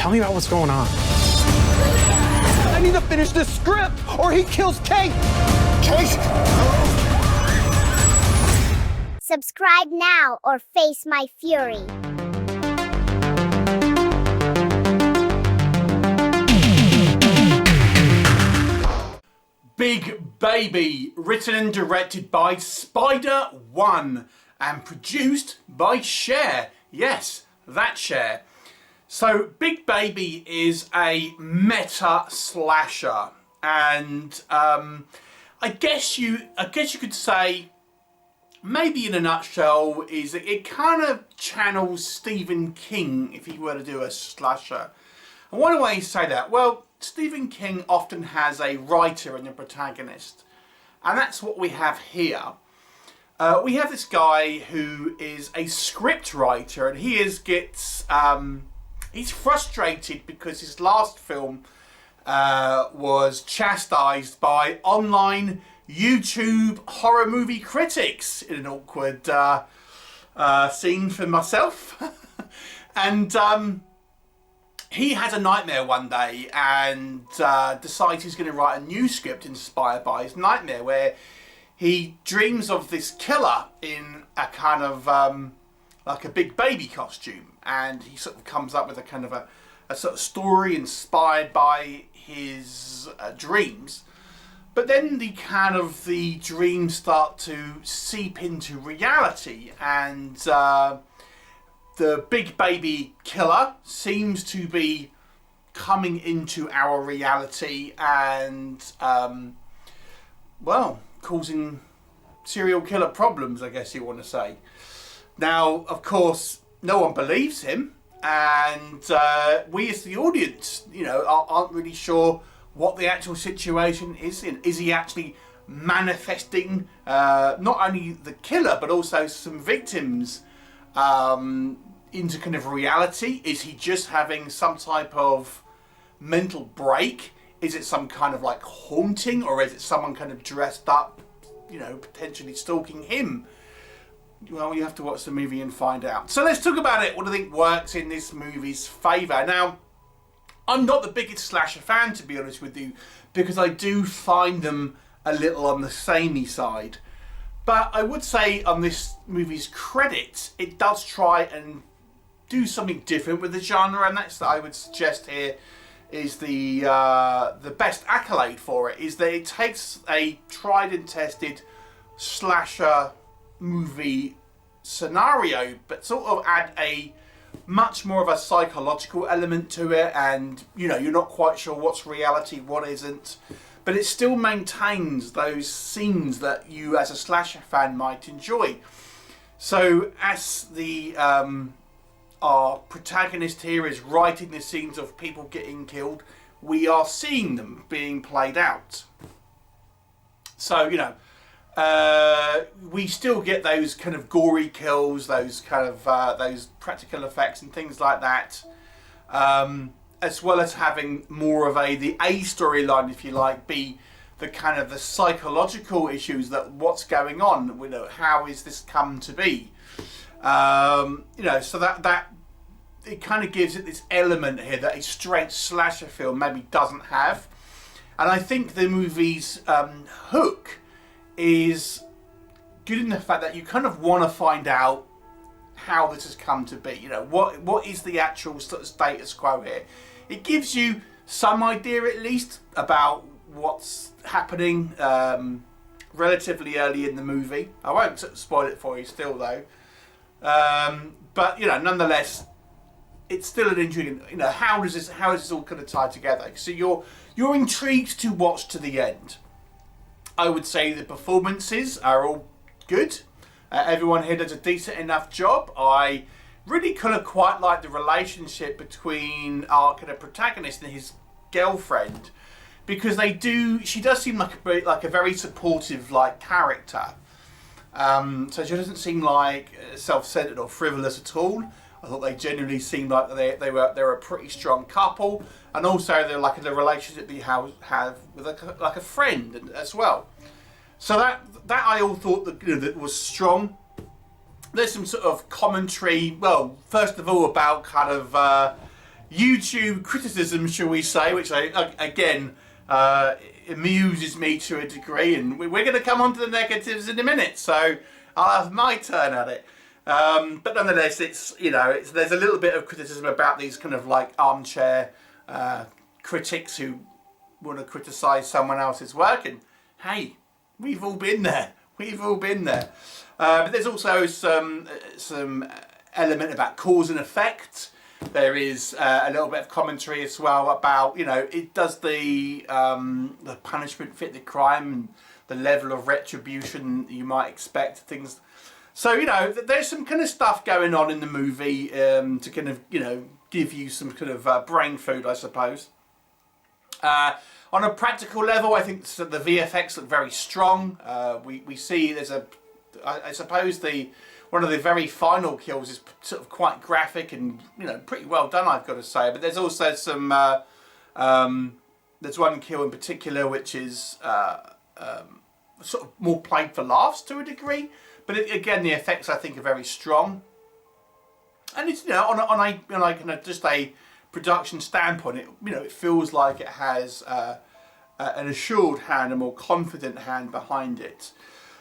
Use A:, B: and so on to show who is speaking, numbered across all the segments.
A: Tell me about what's going on.
B: I need to finish this script, or he kills Kate! Kate!
C: Subscribe now or face my fury.
D: Big Baby, written and directed by Spider-One and produced by Cher. Yes, that Cher. So Big Baby is a meta slasher, and I guess you could say, maybe in a nutshell, is it kind of channels Stephen King if he were to do a slasher. And why do I say that? Well, Stephen King often has a writer and a protagonist, and that's what we have here. We have this guy who is a script writer, and he's frustrated because his last film was chastised by online YouTube horror movie critics in an awkward scene for myself. And he has a nightmare one day and decides he's going to write a new script inspired by his nightmare, where he dreams of this killer in a kind of like a Big Baby costume, and he sort of comes up with a kind of a sort of story inspired by his dreams. But then the dreams start to seep into reality, and the Big Baby killer seems to be coming into our reality and, well, causing serial killer problems, I guess you want to say. Now, of course, no one believes him, and we as the audience, aren't really sure what the actual situation is. Is he actually manifesting not only the killer but also some victims into kind of reality? Is he just having some type of mental break? Is it some kind of like haunting, or is it someone kind of dressed up, potentially stalking him? Well, you have to watch the movie and find out. So let's talk about it. What do I think works in this movie's favour? Now, I'm not the biggest slasher fan, to be honest with you, because I do find them a little on the samey side. But I would say on this movie's credits, it does try and do something different with the genre, and that's, I would suggest here, is the best accolade for it, is that it takes a tried and tested slasher movie scenario, but sort of add a much more of a psychological element to it, and you're not quite sure what's reality, what isn't, but it still maintains those scenes that you as a slasher fan might enjoy. So as our protagonist here is writing the scenes of people getting killed, we are seeing them being played out. So we still get those kind of gory kills, those kind of those practical effects and things like that, as well as having more of the A storyline, if you like, be the kind of the psychological issues, that what's going on, how is this come to be, so that it kind of gives it this element here that a straight slasher film maybe doesn't have. And I think the movie's hook is good in the fact that you kind of want to find out how this has come to be. What is the actual sort of status quo here? It gives you some idea, at least, about what's happening relatively early in the movie. I won't sort of spoil it for you still, though. But nonetheless, it's still an intriguing. How is this all kind of tied together? So you're intrigued to watch to the end. I would say the performances are all good. Everyone here does a decent enough job. I really kind of quite like the relationship between our kind of protagonist and his girlfriend, because she does seem like a very supportive character. So she doesn't seem like self-centered or frivolous at all. I thought they genuinely seemed like they were a pretty strong couple, and also they're like the relationship that you have with a friend as well. So that I all thought that was strong. There's some sort of commentary. Well, first of all, about kind of YouTube criticism, shall we say, which again amuses me to a degree, and we're going to come on to the negatives in a minute, so I'll have my turn at it. But nonetheless, it's, you know, there's a little bit of criticism about these kind of like armchair critics who want to criticise someone else's work, and hey, we've all been there. We've all been there. But there's also some element about cause and effect. There is a little bit of commentary as well about, you know, does the punishment fit the crime and the level of retribution you might expect, things. So, you know, there's some kind of stuff going on in the movie to kind of, you know, give you some kind of brain food, I suppose. On a practical level, I think the VFX look very strong. We see there's I suppose one of the very final kills is sort of quite graphic and, you know, pretty well done, I've got to say. But there's also some there's one kill in particular which is sort of more played for laughs to a degree. But again, the effects I think are very strong. And it's, you know, on a kind of just a production standpoint, it feels like it has an assured hand, a more confident hand behind it.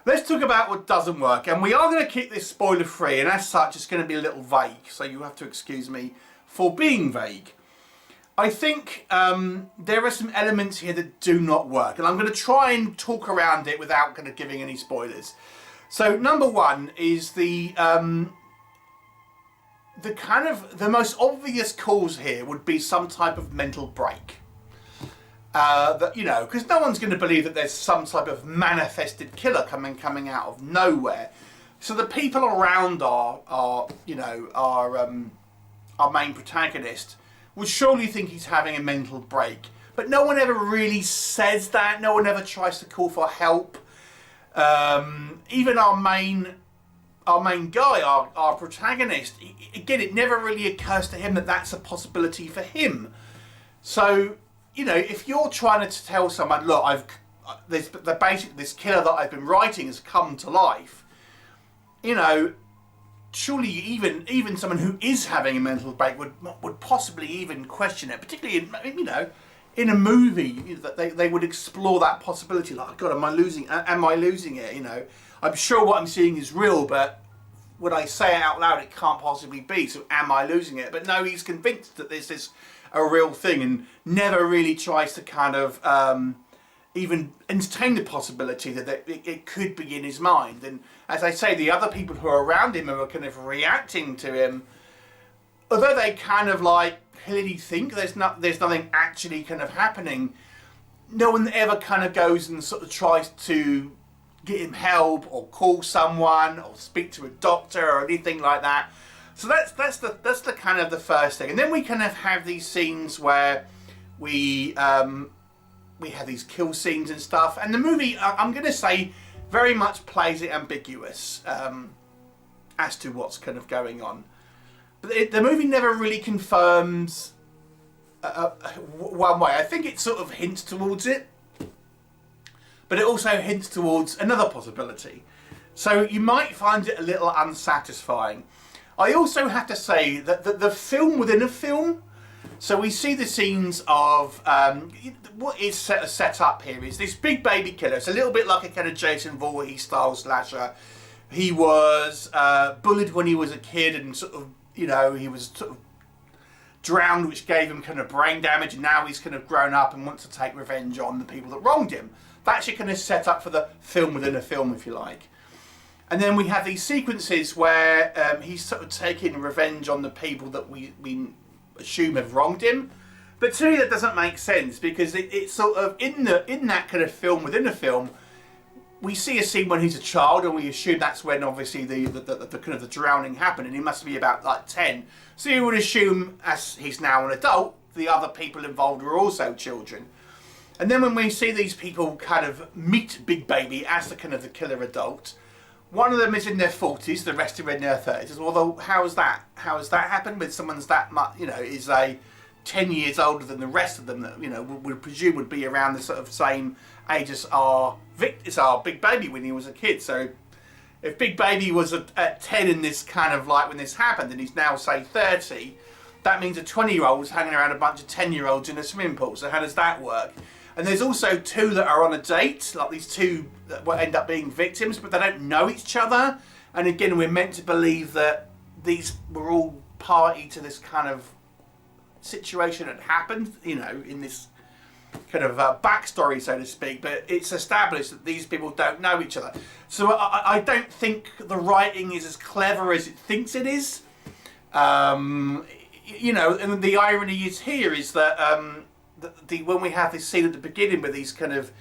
D: Let's talk about what doesn't work, and we are going to keep this spoiler free, and as such it's going to be a little vague, so you have to excuse me for being vague. I think there are some elements here that do not work, and I'm going to try and talk around it without kind of giving any spoilers. So number one is the most obvious cause here would be some type of mental break. That, you know, because no one's going to believe that there's some type of manifested killer coming out of nowhere. So the people around our main protagonist would surely think he's having a mental break. But no one ever really says that. No one ever tries to call for help. Even our main guy, our protagonist, again, it never really occurs to him that that's a possibility for him. So, you know, if you're trying to tell someone, look, this killer that I've been writing has come to life, you know, surely even someone who is having a mental break would possibly even question it, particularly in a movie that they would explore that possibility. Like, God, am I losing it? You know, I'm sure what I'm seeing is real, but when I say it out loud, it can't possibly be. So am I losing it? But no, he's convinced that this is a real thing, and never really tries to kind of even entertain the possibility that it could be in his mind. And as I say, the other people who are around him are kind of reacting to him, although they kind of like clearly think there's nothing actually kind of happening. No one ever kind of goes and sort of tries to get him help or call someone or speak to a doctor or anything like that. So that's the kind of the first thing, and then we kind of have these scenes where we have these kill scenes and stuff, and the movie, I'm going to say, very much plays it ambiguous as to what's kind of going on. But the movie never really confirms one way. I think it sort of hints towards it, but it also hints towards another possibility. So you might find it a little unsatisfying. I also have to say that the film within a film, so we see the scenes of, what is set up here is this big baby killer. It's a little bit like a kind of Jason Voorhees style slasher. He was bullied when he was a kid, and sort of, you know, he was sort of drowned, which gave him kind of brain damage, and now he's kind of grown up and wants to take revenge on the people that wronged him. That's your kind of set up for the film within a film, if you like. And then we have these sequences where he's sort of taking revenge on the people that we assume have wronged him. But to me that doesn't make sense, because it's sort of in that kind of film within a film, we see a scene when he's a child, and we assume that's when obviously the kind of the drowning happened, and he must be about like 10. So you would assume, as he's now an adult, the other people involved are also children. And then when we see these people kind of meet Big Baby as the kind of the killer adult, one of them is in their 40s, the rest are in their 30s. Although, how has that happened when someone's that much, you know, is 10 years older than the rest of them, that, you know, would presume would be around the sort of same age as our Big Baby when he was a kid. So if Big Baby was at 10 in this kind of like when this happened, and he's now say 30, that means a 20-year-old's hanging around a bunch of 10-year-olds in a swimming pool. So how does that work? And there's also two that are on a date, like these two that will end up being victims, but they don't know each other. And again, we're meant to believe that these were all party to this kind of situation that happened, you know, in this kind of backstory, so to speak. But it's established that these people don't know each other. So I don't think the writing is as clever as it thinks it is. You know, and the irony is here is that when we have this scene at the beginning with these kind of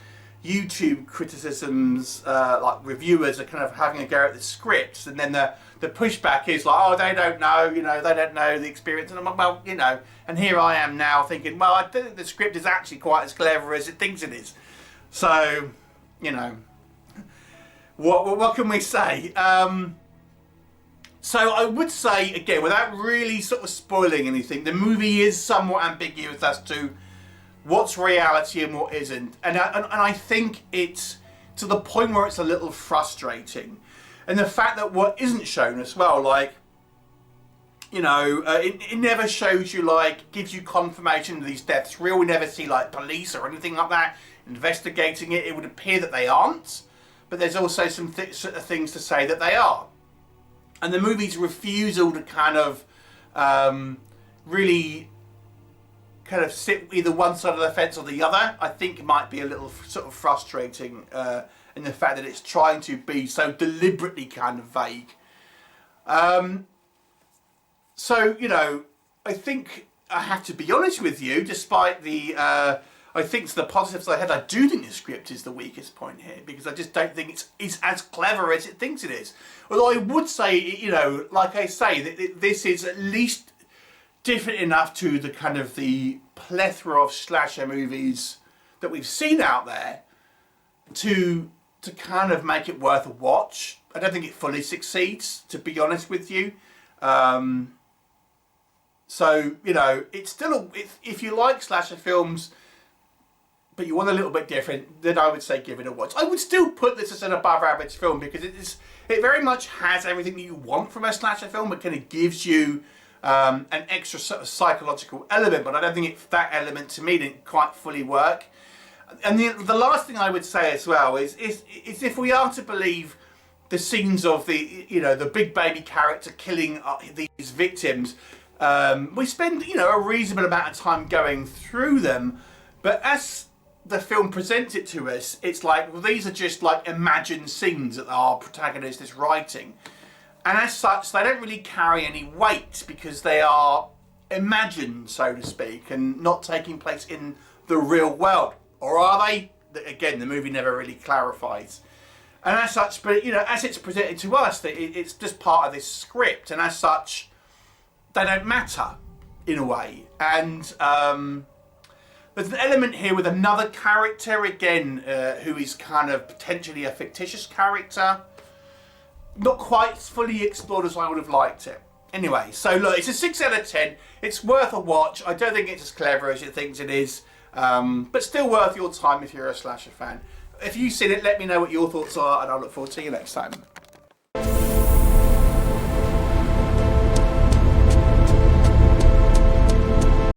D: YouTube criticisms, like reviewers are kind of having a go at the scripts, and then the pushback is like, oh, they don't know, you know, they don't know the experience, and I'm like, well, you know, and here I am now thinking, well, I don't think the script is actually quite as clever as it thinks it is. So, you know, what can we say? So I would say, again, without really sort of spoiling anything, the movie is somewhat ambiguous as to what's reality and what isn't. And I think it's to the point where it's a little frustrating. And the fact that what isn't shown as well, like, you know, it never shows you, like, gives you confirmation that these deaths real. We never see, like, police or anything like that investigating it. It would appear that they aren't. But there's also some things to say that they are. And the movie's refusal to kind of really kind of sit either one side of the fence or the other, I think might be a little sort of frustrating in the fact that it's trying to be so deliberately kind of vague. So, you know, I think I have to be honest with you, despite the, I think the positives I had, I do think the script is the weakest point here, because I just don't think it's as clever as it thinks it is. Although I would say, you know, like I say, that this is at least different enough to the kind of the plethora of slasher movies that we've seen out there to kind of make it worth a watch. I don't think it fully succeeds, to be honest with you. So, you know, it's still, if you like slasher films, but you want a little bit different, then I would say give it a watch. I would still put this as an above average film, because it very much has everything that you want from a slasher film. It kind of gives you an extra sort of psychological element, but I don't think that element to me didn't quite fully work. And the last thing I would say as well is if we are to believe the scenes of the, you know, the big baby character killing these victims, we spend, you know, a reasonable amount of time going through them, but as the film presents it to us, it's like, well, these are just like imagined scenes that our protagonist is writing. And as such, they don't really carry any weight because they are imagined, so to speak, and not taking place in the real world. Or are they? Again, the movie never really clarifies. And as such, but you know, as it's presented to us, it's just part of this script, and as such, they don't matter in a way. And there's an element here with another character, again, who is kind of potentially a fictitious character. Not quite fully explored as I would have liked it. Anyway, so look, it's a 6 out of 10. It's worth a watch. I don't think it's as clever as it thinks it is, but still worth your time if you're a slasher fan. If you've seen it, let me know what your thoughts are, and I'll look forward to you next time.